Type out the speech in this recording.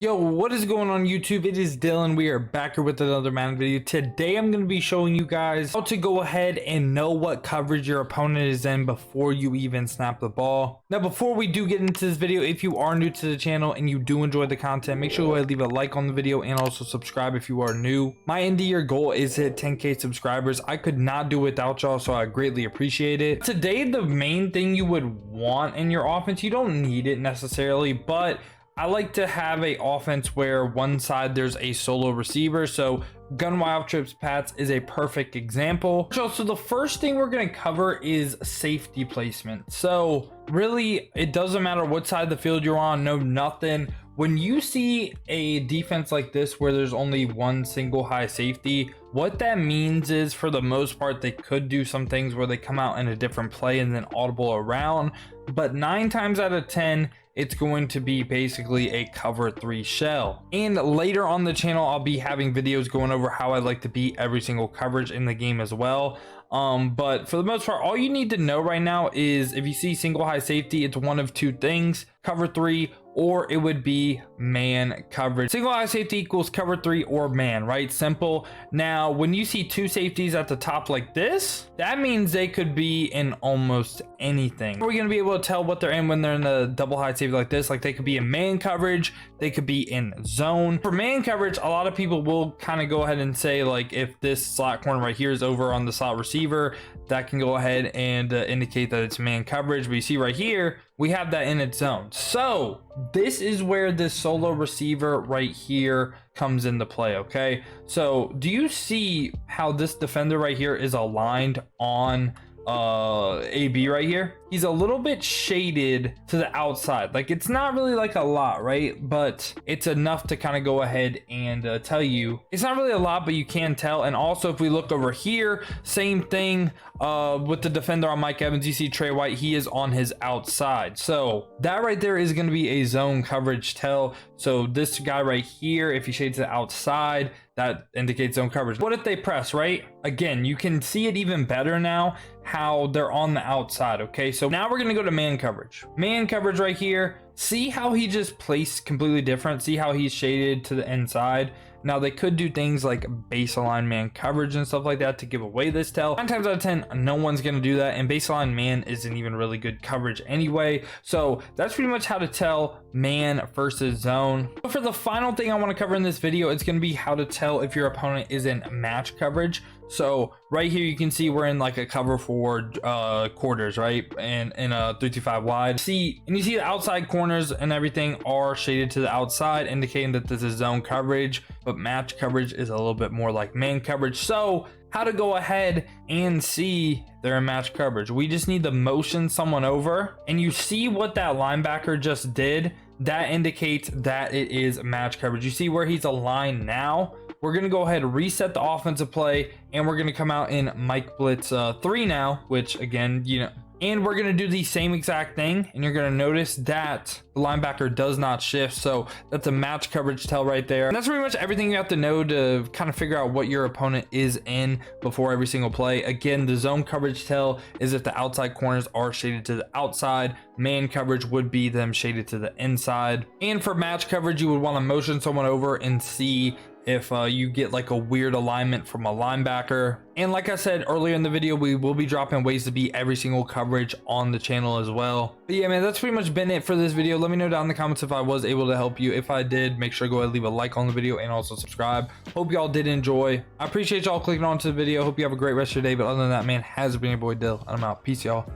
Yo, what is going on YouTube? It is Dylan. We are back here with another Madden video. Today I'm going to be showing you guys how to go ahead and know what coverage your opponent is in before you even snap the ball. Now, before we do get into this video, if you are new to the channel and you do enjoy the content, make sure to leave a like on the video and also subscribe if you are new. My end of year goal is to hit 10K subscribers. I could not do without y'all, so I greatly appreciate it. Today, the main thing you would want in your offense, you don't need it necessarily, but I like to have a offense where one side there's a solo receiver. So gun wild trips Pats is a perfect example. So the first thing we're going to cover is safety placement. So really, it doesn't matter what side of the field you're on, no nothing. When you see a defense like this where there's only one single high safety, what that means is for the most part they could do some things where they come out in a different play and then audible around, but 9 times out of 10 it's going to be basically a cover 3 shell. And later on the channel I'll be having videos going over how I like to beat every single coverage in the game as well. But for the most part, all you need to know right now is if you see single high safety, it's one of two things: cover 3, or it would be man coverage. Single high safety equals cover 3 or man, right? Simple. Now, when you see two safeties at the top like this, that means they could be in almost anything. We're going to be able to tell what they're in when they're in the double high safety like this. Like they could be in man coverage, they could be in zone. For man coverage, a lot of people will kind of go ahead and say, like, if this slot corner right here is over on the slot receiver, that can go ahead and indicate that it's man coverage. But you see right here, we have that in its zone. So this is where this solo receiver right here comes into play. Okay, so do you see how this defender right here is aligned on AB right here? He's a little bit shaded to the outside. Like, it's not really like a lot, right? But it's enough to kind of go ahead and tell you it's not really a lot, but you can tell. And also, if we look over here, same thing with the defender on Mike Evans. You see Trey White, he is on his outside. So that right there is going to be a zone coverage tell. So this guy right here, if he shades to the outside, that indicates zone coverage. What if they press, right? Again, you can see it even better now how they're on the outside. Okay, so now we're going to go to man coverage. Man coverage right here. See how he just placed completely different. See how he's shaded to the inside. Now they could do things like baseline man coverage and stuff like that to give away this tell. 9 times out of 10, no one's going to do that. And baseline man isn't even really good coverage anyway. So that's pretty much how to tell man versus zone. But for the final thing I want to cover in this video, it's going to be how to tell if your opponent is in match coverage. So right here, you can see we're in like a cover for quarters, right? And in a 3-5 wide. And you see the outside corners and everything are shaded to the outside, indicating that this is zone coverage, but match coverage is a little bit more like man coverage. So how to go ahead and see they're in match coverage? We just need to motion someone over, and you see what that linebacker just did. That indicates that it is match coverage. You see where he's aligned now. We're going to go ahead and reset the offensive play, and we're going to come out in Mike Blitz 3 now, which again, you know, and we're going to do the same exact thing, and you're going to notice that the linebacker does not shift. So that's a match coverage tell right there. And that's pretty much everything you have to know to kind of figure out what your opponent is in before every single play. Again, the zone coverage tell is if the outside corners are shaded to the outside. Man coverage would be them shaded to the inside. And for match coverage, you would want to motion someone over and see if you get like a weird alignment from a linebacker. And like I said earlier in the video, we will be dropping ways to beat every single coverage on the channel as well. But yeah, man, that's pretty much been it for this video. Let me know down in the comments if I was able to help you. If I did, make sure to go ahead and leave a like on the video and also subscribe. Hope y'all did enjoy. I appreciate y'all clicking on to the video. Hope you have a great rest of your day. But other than that, man, has been your boy Dill, and I'm out. Peace, y'all.